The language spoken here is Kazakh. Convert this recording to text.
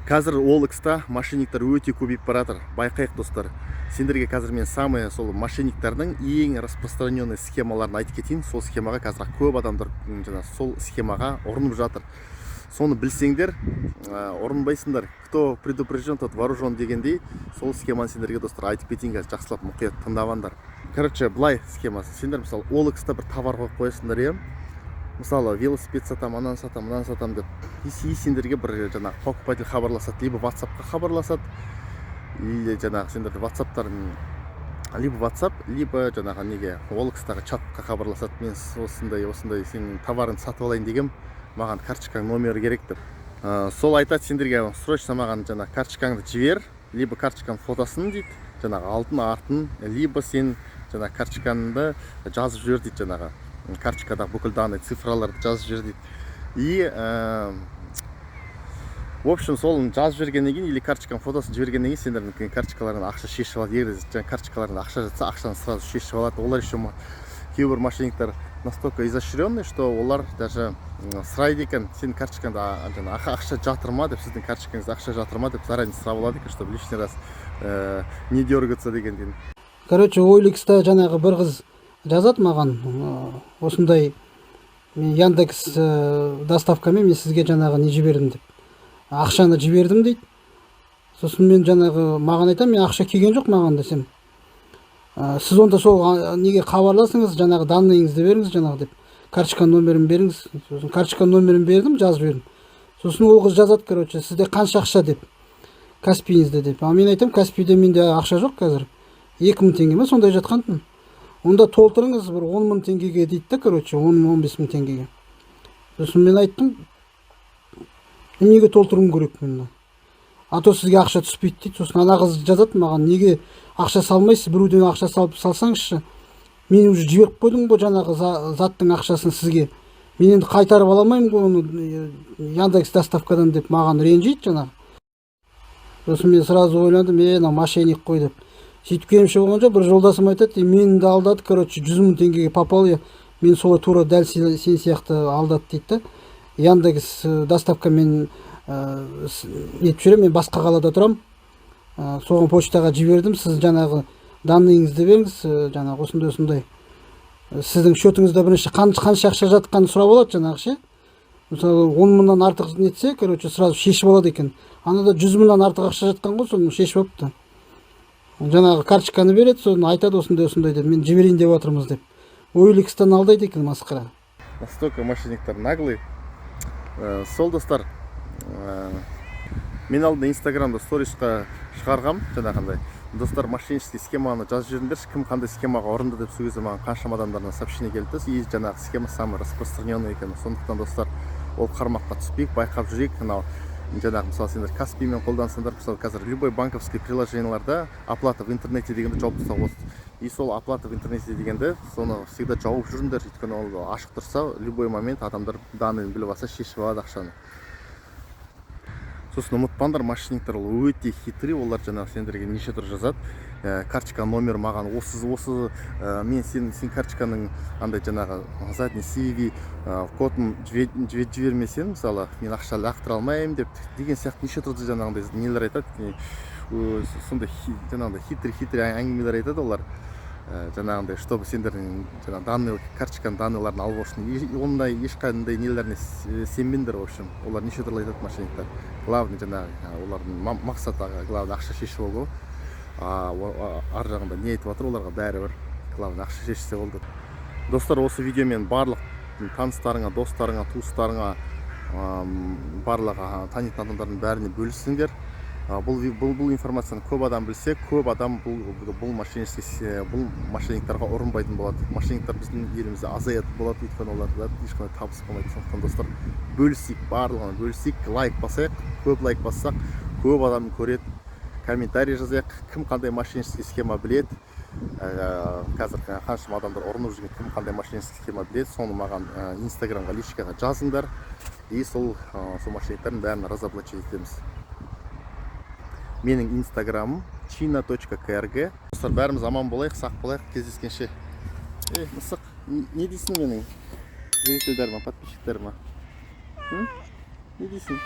Қазір OLX-та мошенниктер өте көбейіп баратыр. Байқайық достар. Сендерге қазір мен самый сол мошенниктердің ең распространенный схемаларын айтып кетейін. Сол схемаға қазір көп адамдар сол схемаға ұрынып жатыр. Соны білсеңдер, ұрынбайсыңдар. Кто предупрежден, тот вооружен дегендей, сол схеманы сендерге достар айтып кетейін, қазір жақсылап мұқият тыңдағандар. Короче, былай схемасы. Сендер мысалы OLX-та бір товар қойып қоясыңдар, иә? Мысалы, велосипед сатам, ананы сатам, мынаны сатам деп. Сендерге бір жаңағы покупатель хабарласады, либо WhatsApp-қа хабарласады, или жаңағы сендерді либо WhatsApp, либо жаңағы неге OLX-тағы чатқа хабарласады. Мен осындай сенің товарын сатып алайын дегем, маған карточкаң номері керек деп. Сол айтады сендерге, срочно маған жаңағы карточкаңды жібер, либо карточканың фотосын дейді, жаңағы алтын артын, либо сен жаңағы карточкаңды жазып жібер дейді, жаңағы карточкадағы бүкіл данный цифраларды жазып жібер дейді. И в общем, сол жазып жібергеннен кейін или карточканың фотосын жібергеннен кейін сендердің карточкаларыңнан ақша шешіп алады. Егер жаңағы карточкаларыңда ақша жатса, ақшаны сразу шешіп алады. Олар еще кейбір мошенниктер настолько изощренный, что олар даже сұрайды екен, сенің карточкаңда ақша жатыр ма деп, сіздің карточкаңызда ақша жатыр ма деп заранее сұрап алады екен, чтобы лишний раз не дергаться дегенден. Короче, OLX-та жаңағы бір қыз жазады маған, осындай мен Яндекс доставкамен мен сізге жаңағы не жібердім деп. Ақшаны жібердім дейді. Сосын мен жаңағы маған айтам, мен ақша келген жоқ маған десем. Сіз онда сол неге хабарласыңыз, жаңағы данныйыңызды беріңіз жаңағы деп. Карточка номерін беріңіз. Сосын карточка номерін бердім, жазып жібердім. Сосын ол қыз жазады, короче, сізде қанша ақша деп. Каспиіңізде деп. Мен айтам, Каспиде менде ақша жоқ қазір. 2000 теңге ме сондай жатқантын. Онда толтырыңыз бір 10.000 теңгеге дейді да, короче, 10-15.000 теңгеге. Сосын мен айттым, неге толтыруым керек мен? А то сізге ақша түспейді дейді. Сосын ана қыз жазады маған, неге ақша салмайсыз, біреуден ақша салсаңызшы. Мен уже жіберіп қойдым ғой жаңағы заттың ақшасын сізге. Мен енді қайтарып ала алмаймын ғой оны Яндекс доставкадан деп маған ренжиді жаңағы. Сосын мен сразу ойландым, мошенник қой деп. Сөйтіп келімше болған жоқ, бір жолдасым айтады, мені де алдады, короче, 100.000 теңгеге попал я. Мен солай тура дәл сен сияқты алдады дейді. Яндекс доставка мен етіп жүремін, мен басқа қалада тұрам. Соған почтаға жібердім, сіз жаңағы данныйыңызды беріңіз, жаңағы осындай. Сіздің счетыңызда бірінші қанша ақша жатқанын сұрап алады жаңағы ше. Мысалы 10.000-нан артық нетсе, короче, сразу шешіп алады екен. Анада 100.000-нан артық ақша жатқан ғой, соны шешіп алыпты. Жаңағы карточканы береді, соны айтады осындай деп, мен жіберейін деп отырмыз деп. OLX-тан алдайды екен масқара. Настолько мошенниктер наглый. Сол достар, мен алдында Инстаграмда сторисқа шығарғам, жаңағындай. Достар, мошеннический схеманы жазып жүріңдерші, кім қандай схемаға ұрынды деп сол кезде маған қаншама адамдардан сообщение келді. И жаңағы схема самый распространенный екен. Сондықтан достар, ол қармаққа түспейік, байқап жүрейік. Жаңағы мысалы сендер Каспимен қолдансаңдар, мысалы қазір любой банковский приложенияларда оплата в интернете дегенді жауып тастауға болады. И сол оплата в интернете дегенді соны всегда жауып жүріңдер, өйткені ол ашық тұрса, любой момент адамдар данныйын біліп алса шешіп алады ақшаны. Сосын ұмытпаңдар, мошенниктер ол өте хитрый, олар жаңағы сендерге неше түрлі жазады. Карточка номер маған осы мен сен карточканың андай жаңағы задний CV кодын жібермесең, мысалы мен ақша лақтыра алмаймын деп деген сияқты неше түрлі жаңағындай нелер айтады. Сондай жаңағындай хитрый әңгімелер айтады олар. Жаңағындай, чтобы сендердің жаңағы карточканың данныйларын алып үшін, ондай ешқандай нелеріне сенбеңдер, в общем. Олар неше түрлі айтады мошенниктер. Главный жаңағы олардың мақсаты главный ақша шешіп алу. Ар жағында не айтып жатыр, оларға бәрібір главный ақша шешсе болды. Достар, осы видеомен барлық таныстарыңа, достарыңа, туыстарыңа, барлығы танитын адамдардың бәріне бөліссіңдер. Бұл информацияны көп адам білсе, көп адам бұл мошенниктарға ұрынбайтын болады. Мошенниктер біздің елімізде азаяды болады, өйткені оларда ешқандай табыс болмайды. Сондықтан достар, бөлісейік, барлығын бөлісейік, лайк басайық, көп лайк бассақ, көп адам көреді. Комментарий жазайық, кім қандай мошеннический схема біледі, қазір қаншама адамдар ұрынып жүрген кім қандай мошеннический схема біледі, соны маған Инстаграмға личкаға жазыңдар, и сол мошенниктердің бәрін разоблачить етеміз. Менің инстаграмым china.krg. Достар, бәріміз аман болайық, сақ болайық, кездескенше. Мысық, не дейсің менің зрительдеріме, подписчиктеріме? Не дейсің?